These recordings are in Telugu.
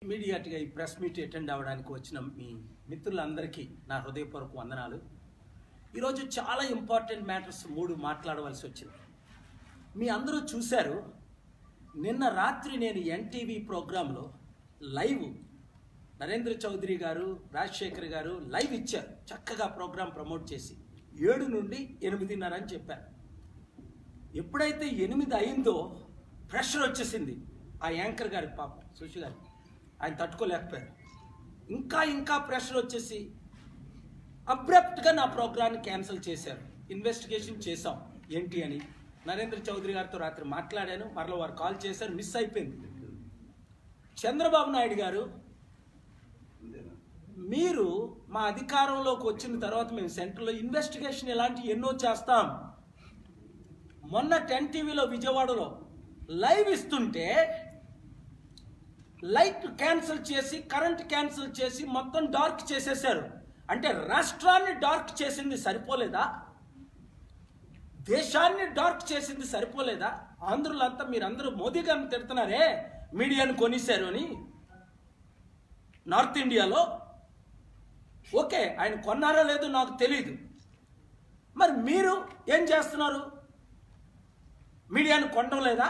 ఇమీడియట్గా ఈ ప్రెస్ మీట్ అటెండ్ అవ్వడానికి వచ్చిన మీ మిత్రులందరికీ నా హృదయపూర్వక వందనాలు. ఈరోజు చాలా ఇంపార్టెంట్ మ్యాటర్స్ 3 మాట్లాడవలసి వచ్చింది. మీ అందరూ చూశారు, నిన్న రాత్రి నేను ఎన్టీవీ ప్రోగ్రాంలో లైవ్ నరేంద్ర చౌదరి గారు, రాజశేఖర్ గారు లైవ్ ఇచ్చారు. చక్కగా ప్రోగ్రాం ప్రమోట్ చేసి 7 నుండి 8:30 అని చెప్పారు. ఎప్పుడైతే 8 అయిందో ప్రెషర్ వచ్చేసింది ఆ యాంకర్ గారికి, పాపం సుషి గారు, ఆయన తట్టుకోలేకపోయారు. ఇంకా ప్రెషర్ వచ్చేసి అబ్రప్ట్గా నా ప్రోగ్రాన్ని క్యాన్సిల్ చేశారు. ఇన్వెస్టిగేషన్ చేశాం ఏంటి అని. నరేంద్ర చౌదరి గారితో రాత్రి మాట్లాడాను, మరలా వారు కాల్ చేశారు, మిస్ అయిపోయింది. చంద్రబాబు నాయుడు గారు, మీరు మా అధికారంలోకి వచ్చిన తర్వాత మేము సెంట్రల్లో ఇన్వెస్టిగేషన్ ఇలాంటివి ఎన్నో చేస్తాం. మొన్న 10 టీవీలో విజయవాడలో లైవ్ ఇస్తుంటే లైట్ క్యాన్సిల్ చేసి, కరెంట్ క్యాన్సిల్ చేసి మొత్తం డార్క్ చేసేశారు. అంటే రాష్ట్రాన్ని డార్క్ చేసింది సరిపోలేదా? దేశాన్ని డార్క్ చేసింది సరిపోలేదా? ఆంధ్రులంతా మీరందరూ మోదీ గారిని తిడుతున్నారే మీడియాను కొనిశారు అని. నార్త్ ఇండియాలో ఓకే, ఆయన కొన్నారో లేదో నాకు తెలియదు. మరి మీరు ఏం చేస్తున్నారు? మీడియాను కొనడం లేదా?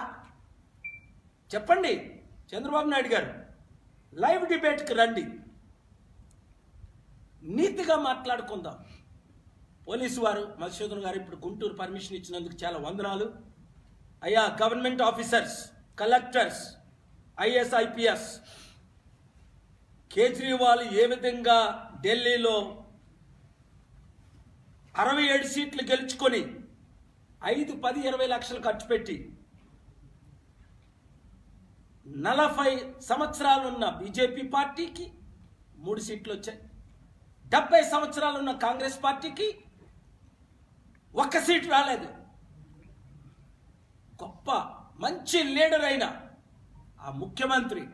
చెప్పండి. చంద్రబాబు నాయుడు గారు, లైవ్ డిబేట్కి రండి, నీతిగా మాట్లాడుకుందాం. పోలీసు వారు, మధుసూదన్ గారు ఇప్పుడు గుంటూరు పర్మిషన్ ఇచ్చినందుకు చాలా వందనాలు. అయ్యా government officers, collectors, IAS, IPS, Kejriwal ఏ విధంగా ఢిల్లీలో 67 సీట్లు గెలుచుకొని 5, 10, 20 లక్షలు ఖర్చు పెట్టి 40 సంవత్సరాలున్న బీజేపీ పార్టీకి 3 సీట్లు వచ్చాయి. 70 సంవత్సరాలున్న కాంగ్రెస్ పార్టీకి 1 సీటు రాలేదు. గొప్ప మంచి లీడర్ అయిన ఆ ముఖ్యమంత్రి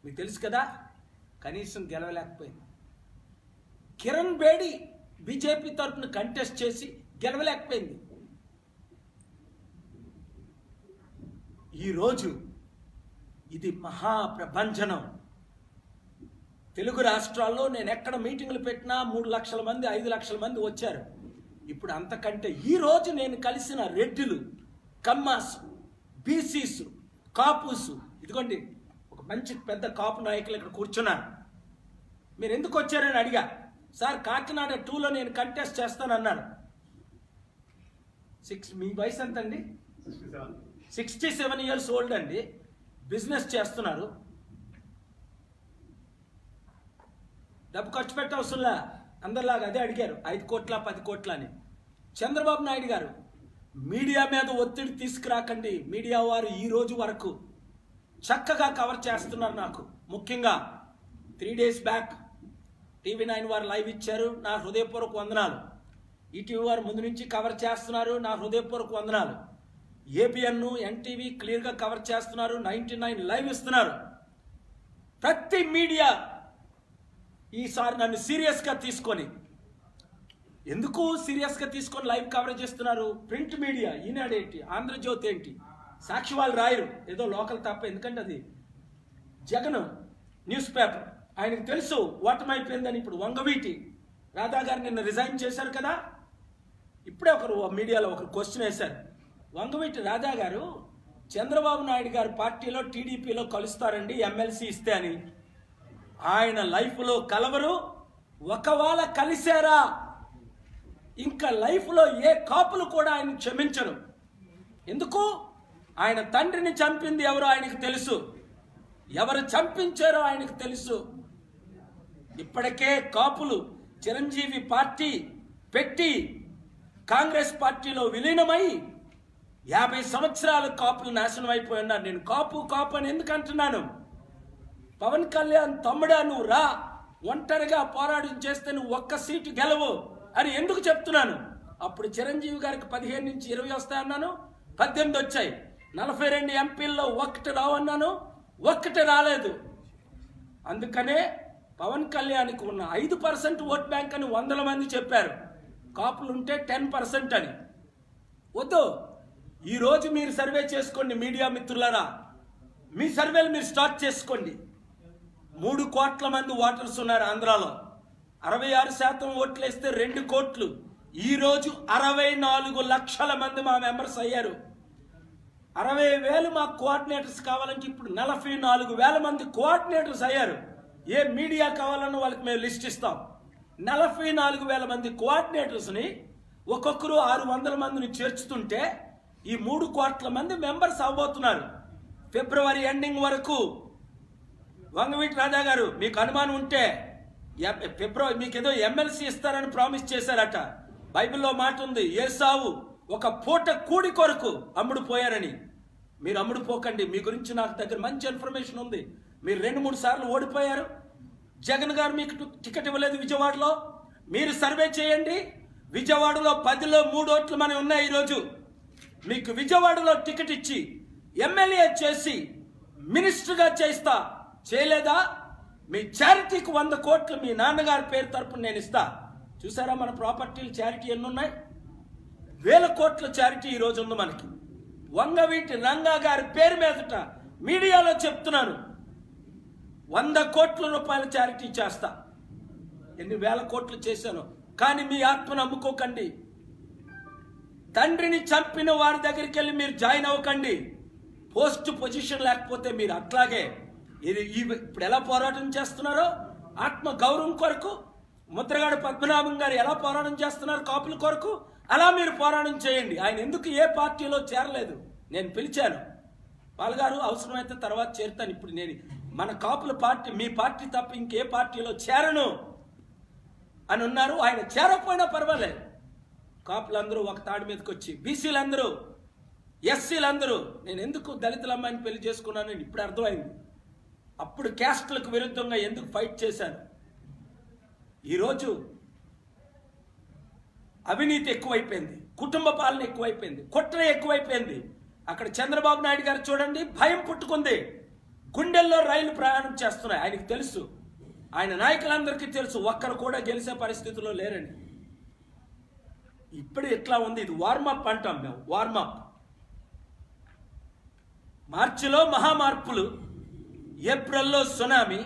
మీకు తెలుసు కదా, కనీసం గెలవలేకపోయింది. కిరణ్ బేడి బీజేపీ తరఫున కంటెస్ట్ చేసి గెలవలేకపోయింది. ఈరోజు ఇది మహాప్రపంచనం. తెలుగు రాష్ట్రాల్లో నేను ఎక్కడ మీటింగులు పెట్టినా 3 లక్షల మంది, 5 లక్షల మంది వచ్చారు. ఇప్పుడు అంతకంటే ఈరోజు నేను కలిసిన రెడ్డిలు, కమ్మాస్, బీసీస్, కాపుస్, ఇదిగోండి ఒక మంచి పెద్ద కాపు నాయకులు ఇక్కడ కూర్చున్నారు. మీరు ఎందుకు వచ్చారని అడిగా. సార్ కాకినాడ 2లో నేను కంటెస్ట్ చేస్తానన్నారు. మీ వయసు ఎంత అండి? 67 ఇయర్స్ ఓల్డ్ అండి. బిజినెస్ చేస్తున్నారు. డబ్బు ఖర్చు పెట్టే అవసరంలా, అందరిలాగా అదే అడిగారు, 5 కోట్ల 10 కోట్ల అని. చంద్రబాబు నాయుడు గారు, మీడియా మీద ఒత్తిడి తీసుకురాకండి. మీడియా వారు ఈ రోజు వరకు చక్కగా కవర్ చేస్తున్నారు. నాకు ముఖ్యంగా 3 డేస్ బ్యాక్ TV9 వారు లైవ్ ఇచ్చారు, నా హృదయపూర్వక వందనాలు. ఈటీవీ వారు ముందు నుంచి కవర్ చేస్తున్నారు, నా హృదయపూర్వక వందనాలు. ఏబిఎన్, ఎన్టీవీ క్లియర్గా కవర్ చేస్తున్నారు, 99 లైవ్ ఇస్తున్నారు. ప్రతి మీడియా ఈసారి నన్ను సీరియస్గా తీసుకొని, ఎందుకు సీరియస్గా తీసుకొని లైవ్ కవరేజ్ చేస్తున్నారు? ప్రింట్ మీడియా, ఈనాడు ఏంటి, ఆంధ్రజ్యోతి ఏంటి, సాక్షి వాళ్ళు రాయరు, ఏదో లోకల్ తప్ప. ఎందుకంటే అది జగన్ న్యూస్ పేపర్, ఆయనకు తెలుసు ఓటమైపోయిందని. ఇప్పుడు వంగవీటి రాధా గారు నిన్న రిజైన్ చేశారు కదా. ఇప్పుడే ఒకరు మీడియాలో ఒకరు క్వశ్చన్ వేశారు, వంగవీటి రాధా గారు చంద్రబాబు నాయుడు గారు పార్టీలో టీడీపీలో కలుస్తారండి ఎమ్మెల్సీ ఇస్తే అని. ఆయన లైఫ్లో కలవరు. ఒకవేళ కలిశారా ఇంకా లైఫ్లో ఏ కాపులు కూడా ఆయన క్షమించరు. ఎందుకు? ఆయన తండ్రిని చంపింది ఎవరో ఆయనకు తెలుసు, ఎవరు చంపించారో ఆయనకు తెలుసు. ఇప్పటికే కాపులు చిరంజీవి పార్టీ పెట్టి కాంగ్రెస్ పార్టీలో విలీనమై 50 సంవత్సరాలు కాపులు నాశనం అయిపోయి ఉన్నారు. నేను కాపు అని ఎందుకు అంటున్నాను? పవన్ కళ్యాణ్ తమ్ముడా, నువ్వు రా, ఒంటరిగా పోరాటం చేస్తే నువ్వు 1 సీటు గెలవు అని ఎందుకు చెప్తున్నాను? అప్పుడు చిరంజీవి గారికి 15 నుంచి 20 వస్తాయన్నాను, 18 వచ్చాయి. 42 ఎంపీల్లో 1 రావన్నాను, 1 రాలేదు. అందుకనే పవన్ కళ్యాణ్కి ఉన్న 5% ఓట్ బ్యాంక్ అని 100 మంది చెప్పారు, కాపులుంటే 10% అని. వద్దు, ఈరోజు మీరు సర్వే చేసుకోండి మీడియా మిత్రులారా. మీ సర్వేలు మీరు స్టార్ట్ చేసుకోండి. 3 కోట్ల మంది ఓటర్స్ ఉన్నారు ఆంధ్రాలో. 66% ఓట్లు వేస్తే 2 కోట్లు. ఈరోజు 64 లక్షల మంది మా మెంబర్స్ అయ్యారు. 60,000 మా కోఆర్డినేటర్స్ కావాలంటే ఇప్పుడు 44,000 మంది కోఆర్డినేటర్స్ అయ్యారు. ఏ మీడియా కావాలన్నా వాళ్ళకి మేము లిస్ట్ ఇస్తాం. 44,000 మంది కోఆర్డినేటర్స్ని ఒక్కొక్కరు 600 మందిని చేర్చుతుంటే ఈ 3 కోట్ల మంది మెంబర్స్ అవ్వబోతున్నారు. ఫిబ్రవరి ఎండింగ్ వరకు. వంగవీటి రాజా గారు, మీకు అనుమానం ఉంటే ఫిబ్రవరి మీకు ఏదో ఎమ్మెల్సీ ఇస్తారని ప్రామిస్ చేశారట. బైబిల్లో మాట ఉంది, ఏసావు ఒక పూట కూడి కొరకు అమ్ముడు పోయారని. మీరు అమ్ముడు పోకండి. మీ గురించి నాకు దగ్గర మంచి ఇన్ఫర్మేషన్ ఉంది. మీరు 2-3 సార్లు ఓడిపోయారు. జగన్ గారు మీకు టికెట్ ఇవ్వలేదు విజయవాడలో. మీరు సర్వే చేయండి. విజయవాడలో 10లో 3 ఓట్లు మనవి ఉన్నాయి. ఈరోజు మీకు విజయవాడలో టికెట్ ఇచ్చి ఎమ్మెల్యే చేసి మినిస్టర్గా చేస్తా. చేయలేదా? మీ చారిటీకి 100 కోట్లు మీ నాన్నగారి పేరు తరపున నేను ఇస్తా. చూసారా మన ప్రాపర్టీలు చారిటీ ఎన్ని ఉన్నాయి? 1000 కోట్ల చారిటీ ఈరోజు ఉంది మనకి. వంగవీటి రంగా గారి పేరు మీదట మీడియాలో చెప్తున్నాను, 100 కోట్ల రూపాయల చారిటీ చేస్తా. ఎన్ని వేల కోట్లు చేశాను. కానీ మీ ఆత్మను అమ్ముకోకండి. తండ్రిని చంపిన వారి దగ్గరికి వెళ్ళి మీరు జాయిన్ అవ్వకండి. పోస్ట్ పొజిషన్ లేకపోతే మీరు అట్లాగే ఇప్పుడు ఎలా పోరాటం చేస్తున్నారో ఆత్మ గౌరవం కొరకు, ముద్రగడ పద్మనాభం గారు ఎలా పోరాటం చేస్తున్నారు కాపుల కొరకు, అలా మీరు పోరాటం చేయండి. ఆయన ఎందుకు ఏ పార్టీలో చేరలేదు? నేను పిలిచాను, పాల్గారు అవసరమైతే తర్వాత చేరుతాను. ఇప్పుడు నేను మన కాపుల పార్టీ, మీ పార్టీ తప్ప ఇంకే పార్టీలో చేరను అని ఉన్నారు. ఆయన చేరకపోయినా పర్వాలేదు. కాపులందరూ ఒక తాడి మీదకి వచ్చి, బీసీలందరూ, ఎస్సీలందరూ, నేను ఎందుకు దళితుల అమ్మాయిని పెళ్లి చేసుకున్నానని ఇప్పుడు అర్థమైంది. అప్పుడు క్యాస్ట్లకు విరుద్ధంగా ఎందుకు ఫైట్ చేశాను. ఈరోజు అవినీతి ఎక్కువైపోయింది, కుటుంబ పాలన ఎక్కువైపోయింది, కుట్ర ఎక్కువైపోయింది. అక్కడ చంద్రబాబు నాయుడు గారు చూడండి, భయం పుట్టుకుంది. గుండెల్లో రైలు ప్రయాణం చేస్తున్నాయి. ఆయనకు తెలుసు, ఆయన నాయకులందరికీ తెలుసు, ఒక్కరు కూడా గెలిచే పరిస్థితిలో లేరండి. ఇప్పుడు ఎట్లా ఉంది? ఇది వార్మప్ అంటాం మేము, వార్మప్. మార్చిలో మహామార్పులు, ఏప్రిల్లో సునామీ.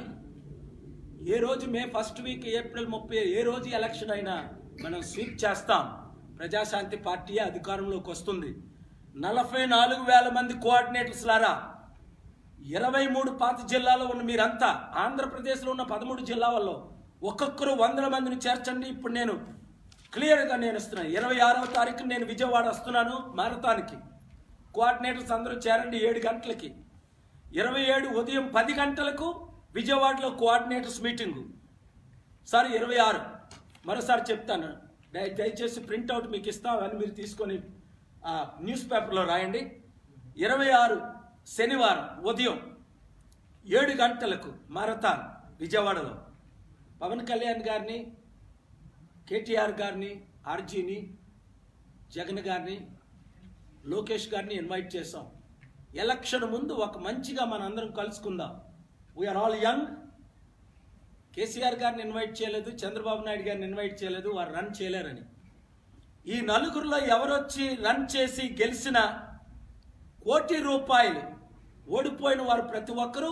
ఏ రోజు మే ఫస్ట్ వీక్, ఏప్రిల్ 30 ఏ రోజు ఎలక్షన్ అయినా మనం స్వీప్ చేస్తాం. ప్రజాశాంతి పార్టీ అధికారంలోకి వస్తుంది. 44,000 మంది కోఆర్డినేటర్స్ లారా, 23 పాత జిల్లాలో ఉన్న మీరంతా, ఆంధ్రప్రదేశ్లో ఉన్న 13 జిల్లాల్లో ఒక్కొక్కరు 100 మందిని చేర్చండి. ఇప్పుడు నేను క్లియర్గా నేను ఇస్తున్నాను. 26వ తారీఖు నేను విజయవాడ వస్తున్నాను మారథాన్కి. కోఆర్డినేటర్స్ అందరూ చేరండి 7 గంటలకి. 27 ఉదయం 10 గంటలకు విజయవాడలో కోఆర్డినేటర్స్ మీటింగు. సారీ 26, మరోసారి చెప్తాను, దయచేసి ప్రింట్అవుట్ మీకు ఇస్తాం అని మీరు తీసుకొని న్యూస్ పేపర్లో రాయండి. 26 శనివారం ఉదయం 7 గంటలకు మారథాన్ విజయవాడలో. పవన్ కళ్యాణ్ గారిని, కేటీఆర్ గారిని, ఆర్జీని, జగన్ గారిని, లోకేష్ గారిని ఇన్వైట్ చేసాం. ఎలక్షన్ ముందు ఒక మంచిగా మనందరం కలుసుకుందాం. We are all young. కేసీఆర్ గారిని ఇన్వైట్ చేయలేదు, చంద్రబాబు నాయుడు గారిని ఇన్వైట్ చేయలేదు, వారు రన్ చేయలేరని. ఈ 4గురిలో ఎవరొచ్చి రన్ చేసి గెలిచిన ₹1 కోటి ఓడిపోయిన వారు ప్రతి ఒక్కరూ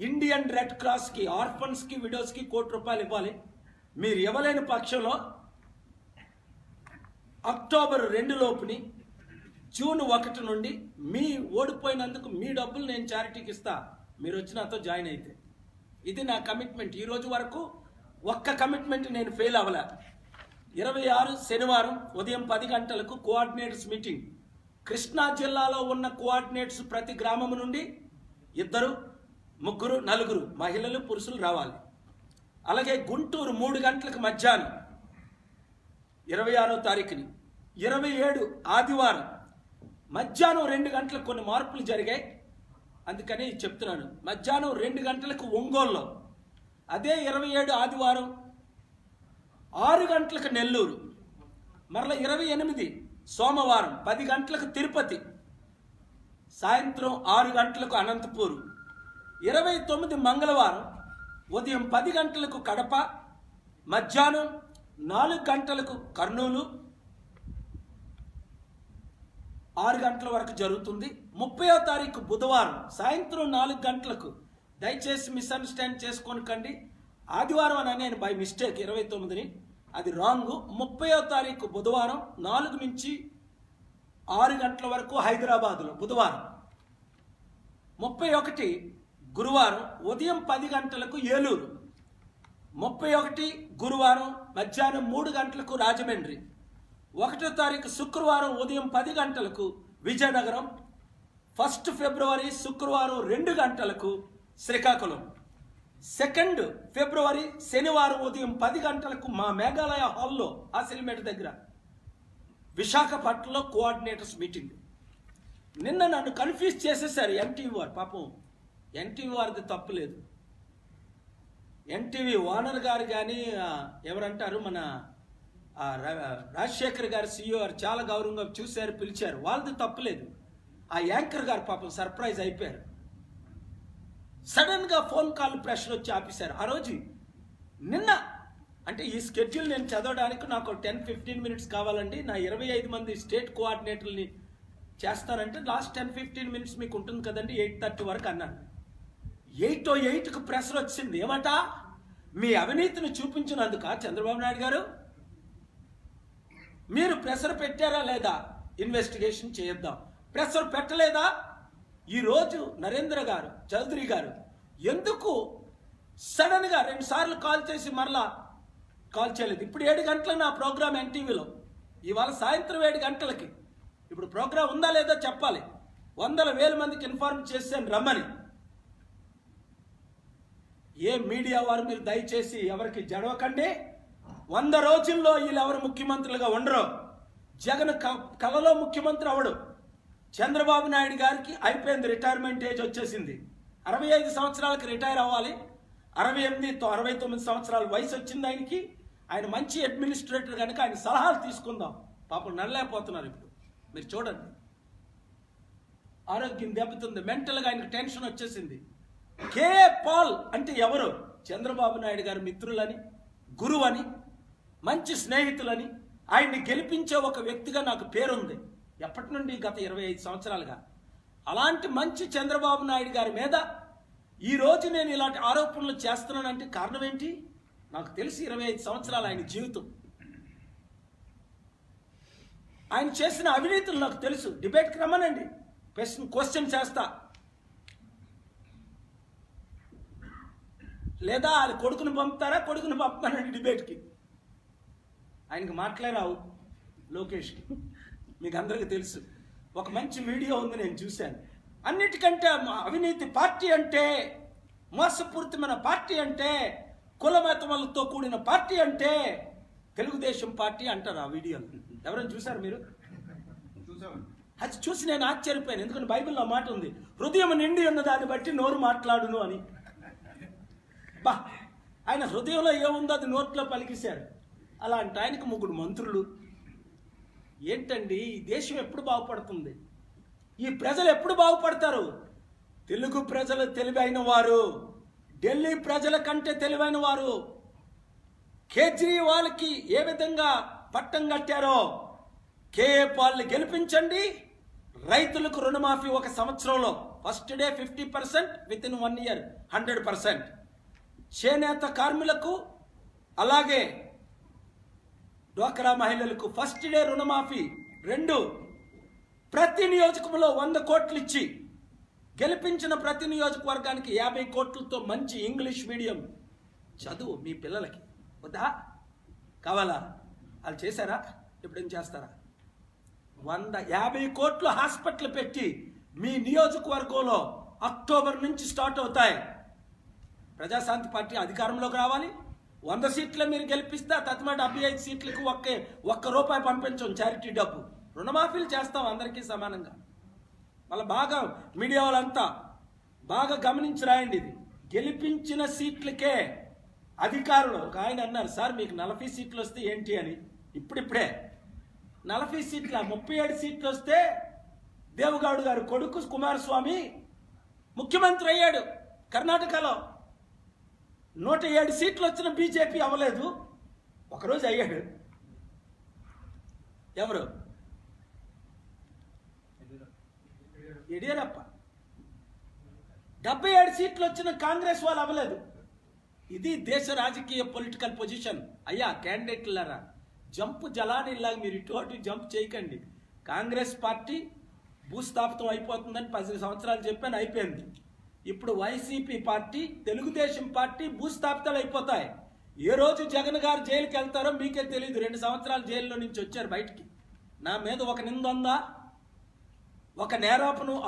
ఇండియన్ రెడ్ క్రాస్కి, ఆర్ఫన్స్కి, విడోస్కి ₹1 కోటి ఇవ్వాలి. మీరు ఇవ్వలేని పక్షంలో అక్టోబర్ 2 లోపుని జూన్ 1 నుండి మీ ఓడిపోయినందుకు మీ డబ్బులు నేను చారిటీకి ఇస్తా, మీరు వచ్చి నాతో జాయిన్ అయితే. ఇది నా కమిట్మెంట్. ఈ రోజు వరకు ఒక్క కమిట్మెంట్ నేను ఫెయిల్ అవ్వలే. 26 శనివారం ఉదయం 10 గంటలకు కోఆర్డినేటర్స్ మీటింగ్. కృష్ణా జిల్లాలో ఉన్న కోఆర్డినేటర్స్ ప్రతి గ్రామం నుండి 2, 3, 4 మహిళలు, పురుషులు రావాలి. అలాగే గుంటూరు 3 గంటలకు మధ్యాహ్నం 26వ తారీఖుని. 27 ఆదివారం మధ్యాహ్నం 2 గంటలకు కొన్ని మార్పులు జరిగాయి, అందుకని చెప్తున్నాను. మధ్యాహ్నం 2 గంటలకు ఒంగోలులో. అదే 27 ఆదివారం 6 గంటలకు నెల్లూరు. మరలా 28 సోమవారం 10 గంటలకు తిరుపతి, సాయంత్రం 6 గంటలకు అనంతపూరు. 29 మంగళవారం ఉదయం 10 గంటలకు కడప, మధ్యాహ్నం 4 గంటలకు కర్నూలు. 6 గంటల వరకు జరుగుతుంది. 30వ తారీఖు బుధవారం సాయంత్రం 4 గంటలకు. దయచేసి మిస్అండర్స్టాండ్ చేసుకోనికండి. ఆదివారం అని నేను బై మిస్టేక్ 29ని, అది రాంగ్. 30వ తారీఖు బుధవారం 4 నుంచి 6 గంటల వరకు హైదరాబాదులో బుధవారం. 31 గురువారం ఉదయం 10 గంటలకు ఏలూరు. 31 గురువారం మధ్యాహ్నం 3 గంటలకు రాజమండ్రి. 1వ తారీఖు శుక్రవారం ఉదయం 10 గంటలకు విజయనగరం. 1 ఫిబ్రవరి శుక్రవారం 2 గంటలకు శ్రీకాకుళం. 2 ఫిబ్రవరి శనివారం ఉదయం 10 గంటలకు మా మేఘాలయ హాల్లో ఆసిల్మేట దగ్గర విశాఖపట్నంలో కోఆర్డినేటర్స్ మీటింగ్. నిన్న నన్ను కన్ఫ్యూజ్ చేసేసారు ఎన్టీవీ వారు. పాపం ఎన్టీవీ వారిది తప్పులేదు. ఎన్టీవీ ఓనర్ గారు కానీ ఎవరంటారు మన రాజశేఖర్ గారు CEO గారు చాలా గౌరవంగా చూశారు, పిలిచారు. వాళ్ళది తప్పులేదు. ఆ యాంకర్ గారు పాపం సర్ప్రైజ్ అయిపోయారు. సడన్గా ఫోన్ కాల్ ప్రెషర్ వచ్చి ఆపేశారు. ఆ రోజు నిన్న అంటే ఈ స్కెడ్యూల్ నేను చదవడానికి నాకు 10-15 మినిట్స్ కావాలండి. నా 25 మంది స్టేట్ కోఆర్డినేటర్ని చేస్తానంటే లాస్ట్ 10-15 మినిట్స్ మీకు ఉంటుంది కదండి, 8:30 వరకు అన్నాను. 8:08కు ప్రెషర్ వచ్చింది. ఏమంట? మీ అవినీతిని చూపించినందుక చంద్రబాబు నాయుడు గారు మీరు ప్రెషర్ పెట్టారా లేదా, ఇన్వెస్టిగేషన్ చేద్దాం. ప్రెషర్ పెట్టలేదా? ఈరోజు నరేంద్ర గారు చౌదరి గారు ఎందుకు సడన్గా 2 సార్లు కాల్ చేసి మరలా కాల్ చేయలేదు? ఇప్పుడు 7 గంటల నా ప్రోగ్రామ్ ఎన్టీవీలో, ఇవాళ సాయంత్రం 7 గంటలకి. ఇప్పుడు ప్రోగ్రామ్ ఉందా లేదా చెప్పాలి. 100,000 మందికి ఇన్ఫార్మ్ చేశాను రమ్మని. ఏ మీడియా వారు మీరు దయచేసి ఎవరికి జడవకండి. 100 రోజుల్లో వీళ్ళు ఎవరు ముఖ్యమంత్రులుగా ఉండరు. జగన్ కలలో ముఖ్యమంత్రి అవడు. చంద్రబాబు నాయుడు గారికి అయిపోయింది, రిటైర్మెంట్ ఏజ్ వచ్చేసింది. 65 సంవత్సరాలకి రిటైర్ అవ్వాలి. 69 సంవత్సరాల వయసు వచ్చింది ఆయనకి. ఆయన మంచి అడ్మినిస్ట్రేటర్ కనుక ఆయన సలహాలు తీసుకుందాం. పాపం నడలేకపోతున్నారు. ఇప్పుడు మీరు చూడండి, ఆరోగ్యం దెబ్బతుంది. మెంటల్గా ఆయనకు టెన్షన్ వచ్చేసింది. కేఏ పాల్ అంటే ఎవరు? చంద్రబాబు నాయుడు గారి మిత్రులని, గురువని, మంచి స్నేహితులని, ఆయన్ని గెలిపించే ఒక వ్యక్తిగా నాకు పేరుంది ఎప్పటి నుండి, గత 25 సంవత్సరాలుగా. అలాంటి మంచి చంద్రబాబు నాయుడు గారి మీద ఈరోజు నేను ఇలాంటి ఆరోపణలు చేస్తున్నానంటే కారణం ఏంటి? నాకు తెలిసి 25 సంవత్సరాలు ఆయన జీవితం, ఆయన చేసిన అవినీతులు నాకు తెలుసు. డిబేట్కి రమ్మనండి, క్వశ్చన్ చేస్తా. లేదా ఆయన కొడుకుని పంపుతారా, కొడుకుని పంపుతానండి డిబేట్కి. ఆయనకి మాట్లాడావు లోకేష్కి, మీకు అందరికీ తెలుసు. ఒక మంచి వీడియో ఉంది, నేను చూశాను. అన్నిటికంటే అవినీతి పార్టీ అంటే, మోసపూరితమైన పార్టీ అంటే, కులమతములతో కూడిన పార్టీ అంటే తెలుగుదేశం పార్టీ అంటారు ఆ వీడియోలు. ఎవరైనా చూశారు మీరు? అది చూసి నేను ఆశ్చర్యపోయాను. ఎందుకంటే బైబిల్లో మాట ఉంది, హృదయం నిండి ఉన్న దాన్ని బట్టి నోరు మాట్లాడును అని. బా, ఆయన హృదయంలో ఏముందో అది నోట్లో పలికిశారు. అలాంటి ఆయనకు 3 మంత్రులు. ఏంటండి ఈ దేశం ఎప్పుడు బాగుపడుతుంది? ఈ ప్రజలు ఎప్పుడు బాగుపడతారు? తెలుగు ప్రజలు తెలివైన వారు, ఢిల్లీ ప్రజల కంటే తెలివైన వారు. కేజ్రీవాల్కి ఏ విధంగా పట్టం కట్టారో కేఏ పాల్ని గెలిపించండి. రైతులకు రుణమాఫీ 1 సంవత్సరంలో first day 50%, with in 1 year 100%. చేనేత కార్మికులకు అలాగే డ్వాక్రా మహిళలకు ఫస్ట్ డే రుణమాఫీ 2. ప్రతి నియోజకంలో 100 కోట్లు ఇచ్చి గెలిపించిన ప్రతి నియోజకవర్గానికి 50 కోట్లతో మంచి ఇంగ్లీష్ మీడియం చదువు మీ పిల్లలకి వద్దా? కావాలా? వాళ్ళు చేశారా? ఎప్పుడేం చేస్తారా? 50 కోట్లు హాస్పిటల్ పెట్టి మీ నియోజకవర్గంలో అక్టోబర్ నుంచి స్టార్ట్ అవుతాయి. ప్రజాశాంతి పార్టీ అధికారంలోకి రావాలి. 100 సీట్లు మీరు గెలిపిస్తే తత్మాట 75 సీట్లకు ఒక్క రూపాయి పంపించం చారిటీ డబ్బు. రుణమాఫీలు చేస్తాం అందరికీ సమానంగా. మళ్ళీ బాగా మీడియా వాళ్ళంతా బాగా గమనించి రాయండి. ఇది గెలిపించిన సీట్లకే అధికారులు. ఒక ఆయన అన్నారు, సార్ మీకు 40 సీట్లు వస్తే ఏంటి అని. ఇప్పుడిప్పుడే 40 సీట్ల 37 సీట్లు వస్తే దేవగౌడ్ గారు కొడుకు కుమారస్వామి ముఖ్యమంత్రి అయ్యాడు. కర్ణాటకలో 107 సీట్లు వచ్చిన బీజేపీ అవ్వలేదు, ఒకరోజు అయ్యాడు. ఎవరు? యడియూరప్ప. 77 సీట్లు వచ్చిన కాంగ్రెస్ వాళ్ళు అవ్వలేదు. ఇది దేశ రాజకీయ పొలిటికల్ పొజిషన్. అయ్యా క్యాండిడేట్లరా, జంప్ జలానిలాగా మీరు ఇటు అటు జంప్ చేయకండి. కాంగ్రెస్ పార్టీ భూస్థాపితం అయిపోతుందని 10 సంవత్సరాలు చెప్పాను, అయిపోయింది. ఇప్పుడు వైసీపీ పార్టీ, తెలుగుదేశం పార్టీ భూస్థాపితాలు అయిపోతాయి. ఏ రోజు జగన్ గారు జైలుకి వెళ్తారో మీకే తెలియదు. 2 సంవత్సరాలు జైల్లో నుంచి వచ్చారు బయటికి. నా మీద ఒక నింద ఉందా? ఒక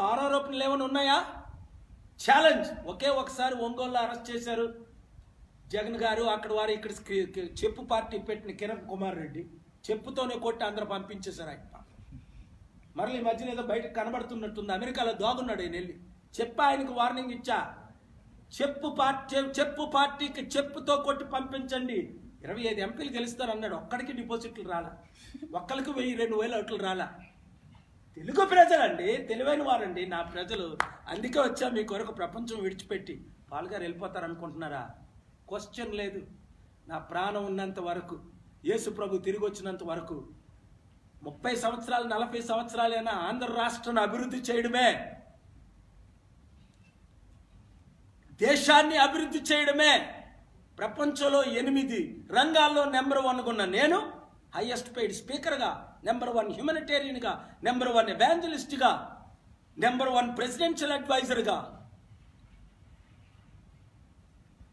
ఆరోపణలు ఏమైనా ఉన్నాయా? ఛాలెంజ్. ఒకే ఒకసారి ఒంగోలులో అరెస్ట్ చేశారు జగన్ గారు. అక్కడ వారు ఇక్కడ చెప్పు పార్టీ పెట్టిన కిరణ్ కుమార్ రెడ్డి చెప్పుతోనే కొట్టి అందరూ పంపించేశారు. ఆయన మరల ఈ మధ్యన ఏదో బయటకు కనబడుతున్నట్టుంది. అమెరికాలో దాగున్నాడు ఆయన వెళ్ళి. ఆయనకు వార్నింగ్ ఇచ్చా, చెప్పు పార్టీకి చెప్పుతో కొట్టి పంపించండి. 25 ఎంపీలు గెలుస్తారు అన్నాడు. ఒక్కడికి డిపాజిట్లు రాలా, ఒక్కరికి 1000-2000 ఓట్లు రాలా. తెలుగు ప్రజలండి, తెలివైన వారండి నా ప్రజలు. అందుకే వచ్చా మీ కొరకు. ప్రపంచం విడిచిపెట్టి పాల్గారు వెళ్ళిపోతారు అనుకుంటున్నారా? క్వశ్చన్ లేదు. నా ప్రాణం ఉన్నంత వరకు, యేసు ప్రభు తిరిగి వచ్చినంత వరకు 30 సంవత్సరాలు 40 సంవత్సరాలైనా ఆంధ్ర రాష్ట్రాన్ని అభివృద్ధి చేయడమే, దేశాన్ని అభివృద్ధి చేయడమే. ప్రపంచంలో 8 రంగాల్లో నెంబర్ 1 ఉన్న నేను హైయెస్ట్ పెయిడ్ స్పీకర్గా, నెంబర్ 1 హ్యూమనిటేరియన్గా, నెంబర్ 1 ఎవాంజలిస్ట్గా, నెంబర్ 1 ప్రెసిడెన్షియల్ అడ్వైజర్గా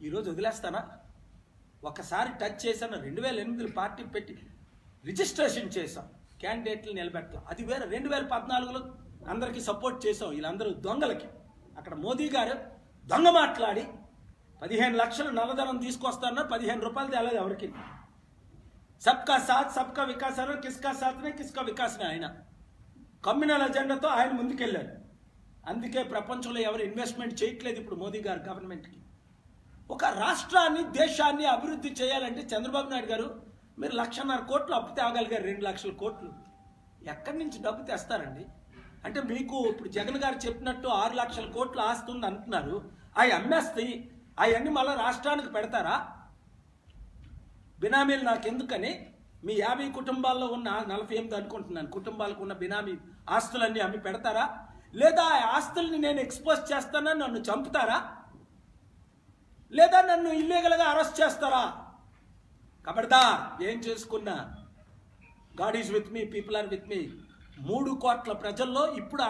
ఈరోజు వదిలేస్తానా? ఒకసారి టచ్ చేశాను. 2008 పార్టీ పెట్టి రిజిస్ట్రేషన్ చేశాం, క్యాండిడేట్లు నిలబెట్టాం. అది వేరే. 2014లో అందరికీ సపోర్ట్ చేసాం. వీళ్ళందరూ దొంగలకి. అక్కడ మోదీ గారు దొంగ మాట్లాడి 15 లక్షలు నల్లధనం తీసుకొస్తారన్నారు. 15 రూపాయలు తేలేదు ఎవరికి. సబ్కా సాత్ సబ్కా వికాస్ అన్నారు. కిస్కా సాత్నే కిస్కా వికాస్నే. ఆయన కమ్యూనల్ అజెండాతో ఆయన ముందుకెళ్ళారు. అందుకే ప్రపంచంలో ఎవరు ఇన్వెస్ట్మెంట్ చేయట్లేదు ఇప్పుడు మోదీ గారు గవర్నమెంట్కి. ఒక రాష్ట్రాన్ని, దేశాన్ని అభివృద్ధి చేయాలంటే చంద్రబాబు నాయుడు గారు మీరు 1,50,000 కోట్లు అప్పు తేగలిగారు. 2 లక్షల కోట్లు ఎక్కడి నుంచి డబ్బు తెస్తారండి? అంటే మీకు ఇప్పుడు జగన్ గారు చెప్పినట్టు 6 లక్షల కోట్లు ఆస్తుంది అంటున్నారు. అవి అమ్మేస్తే అవన్నీ మళ్ళీ రాష్ట్రానికి పెడతారా? బినామీలు నాకెందుకని మీ 50 కుటుంబాల్లో ఉన్న 48 అనుకుంటున్నాను కుటుంబాలకు ఉన్న బినామీ ఆస్తులన్నీ అమ్మి పెడతారా? లేదా ఆ ఆస్తుల్ని నేను ఎక్స్పోజ్ చేస్తానని నన్ను చంపుతారా? లేదా నన్ను ఇల్లీగల్గా అరెస్ట్ చేస్తారా? ఖబర్దార్. ఏం చేసుకున్నా God is with me, people are with me. 3 కోట్ల ప్రజల్లో ఇప్పుడు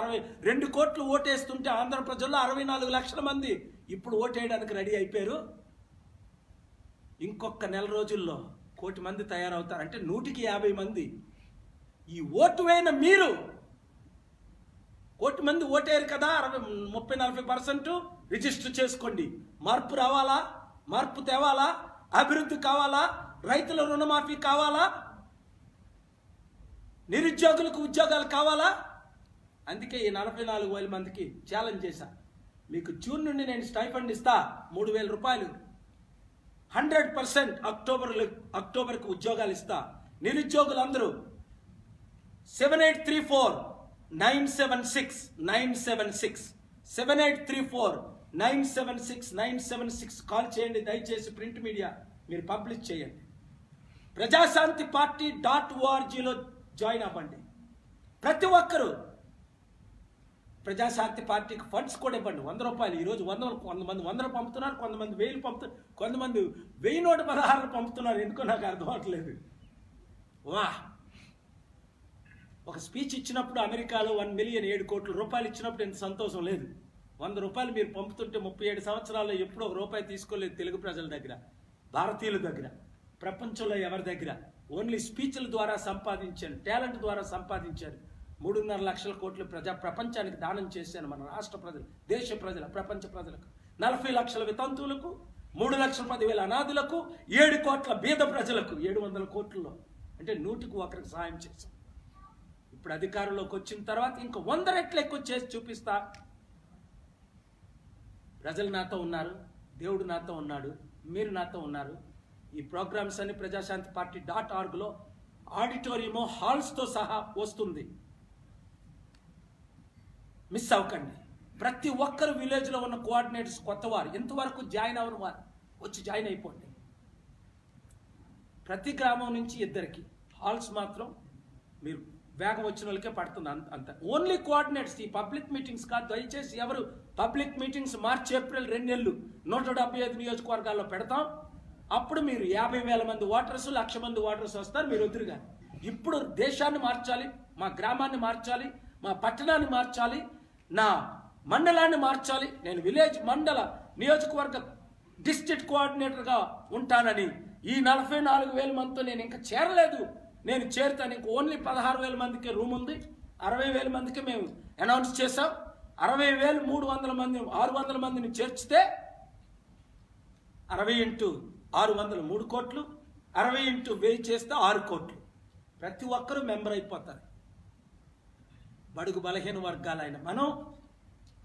2 కోట్లు ఓటేస్తుంటే ఆంధ్ర ప్రజల్లో 64 లక్షల మంది ఇప్పుడు ఓటేయడానికి రెడీ అయిపోయారు. ఇంకొక నెల రోజుల్లో 1 కోటి మంది తయారవుతారు. అంటే 100కి 50 మంది. ఈ ఓటు వేయిన మీరు 1 కోటి మంది ఓటేరు కదా, 30-40% రిజిస్టర్ చేసుకోండి. మార్పు రావాలా? మార్పు తేవాలా? అభివృద్ధి కావాలా? రైతుల రుణమాఫీ కావాలా? నిరుద్యోగులకు ఉద్యోగాలు కావాలా? అందుకే ఈ 44,000 మందికి ఛాలెంజ్ చేశా. మీకు జూన్ నుండి నేను స్టైఫండ్ ఇస్తా 3,000 రూపాయలు. 100% అక్టోబర్కి ఉద్యోగాలు ఇస్తా. నిరుద్యోగులందరూ 7834-976-976 7834-976-976 కాల్ చేయండి. దయచేసి ప్రింట్ మీడియా మీరు పబ్లిష్ చేయండి. ప్రజాశాంతి పార్టీ .orgలో జాయిన్ అవ్వండి. ప్రతి ఒక్కరూ ప్రజాశాంతి పార్టీకి ఫండ్స్ కూడా ఇవ్వండి. 100 రూపాయలు. ఈరోజు కొంతమంది 100 పంపుతున్నారు, కొంతమంది 1000 పంపుతున్నారు, కొంతమంది 1016 పంపుతున్నారు. ఎందుకో నాకు అర్థం అవట్లేదు. వా, ఒక స్పీచ్ ఇచ్చినప్పుడు అమెరికాలో 1 మిలియన్ 7 కోట్ల రూపాయలు ఇచ్చినప్పుడు ఎంత సంతోషం లేదు. 100 రూపాయలు మీరు పంపుతుంటే 37 సంవత్సరాల్లో ఎప్పుడో 1 రూపాయి తీసుకోలేదు తెలుగు ప్రజల దగ్గర, భారతీయుల దగ్గర, ప్రపంచంలో ఎవరి దగ్గర. ఓన్లీ స్పీచ్ల ద్వారా సంపాదించాను, టాలెంట్ ద్వారా సంపాదించాను. 3.5 లక్షల కోట్లు ప్రపంచానికి దానం చేశాను. మన రాష్ట్ర ప్రజలు, దేశ ప్రజల, ప్రపంచ ప్రజలకు, 40 లక్షల వితంతువులకు, 3,10,000 అనాథులకు, 7 కోట్ల బీద ప్రజలకు, 700 కోట్లలో అంటే 100కి 1రికి సహాయం చేశాం. ఇప్పుడు అధికారంలోకి వచ్చిన తర్వాత ఇంకా 100 రెట్లు ఎక్కువ చేసి చూపిస్తా. ప్రజలు నాతో ఉన్నారు, దేవుడు నాతో ఉన్నాడు, మీరు నాతో ఉన్నారు. ఈ ప్రోగ్రామ్స్ అన్ని ప్రజాశాంతి పార్టీ .orgలో ఆడిటోరియమో హాల్స్తో సహా వస్తుంది. మిస్ అవ్వకండి. ప్రతి ఒక్కరు విలేజ్లో ఉన్న కోఆర్డినేటర్స్ కొత్తవారు, ఇంతవరకు జాయిన్ అవ్వని వారు వచ్చి జాయిన్ అయిపోండి. ప్రతి గ్రామం నుంచి 2కి హాల్స్ మాత్రం మీరు వేగం వచ్చిన వాళ్ళకే పడుతుంది అంత ఓన్లీ కోఆర్డినేట్స్. ఈ పబ్లిక్ మీటింగ్స్ కాదు. దయచేసి ఎవరు పబ్లిక్ మీటింగ్స్ మార్చి ఏప్రిల్ 2 నెలలు 175 నియోజకవర్గాల్లో పెడతాం. అప్పుడు మీరు 50,000 మంది ఓటర్స్ 1,00,000 మంది ఓటర్స్ వస్తారు. మీరు వద్దురుగా. ఇప్పుడు దేశాన్ని మార్చాలి, మా గ్రామాన్ని మార్చాలి, మా పట్టణాన్ని మార్చాలి, నా మండలాన్ని మార్చాలి. నేను విలేజ్ మండల నియోజకవర్గ డిస్ట్రిక్ట్ కోఆర్డినేటర్గా ఉంటానని ఈ 44,000 మందితో నేను ఇంకా చేరలేదు. నేను చేరుతాను. ఇంక ఓన్లీ 16,000 మందికి రూమ్ ఉంది. 60,000 మందికి మేము అనౌన్స్ చేసాం. 60,300 మంది 600 మందిని చేర్చితే 60 × 600 3 కోట్లు, 60 × 1000 చేస్తే 6 కోట్లు. ప్రతి ఒక్కరూ మెంబర్ అయిపోతారు. బడుగు బలహీన వర్గాలైన మనం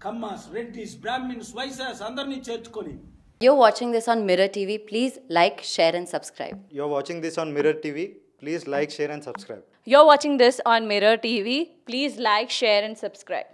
కమ్మాస్, రెడ్డిస్, బ్రాహ్మిన్స్, వైశ్యాస్ అందరినీ చేర్చుకొని. You're watching this on Mirror TV. Please like, share and subscribe. You're watching this on Mirror TV. Please like, share and subscribe. You're watching this on Mirror TV. Please like, share and subscribe.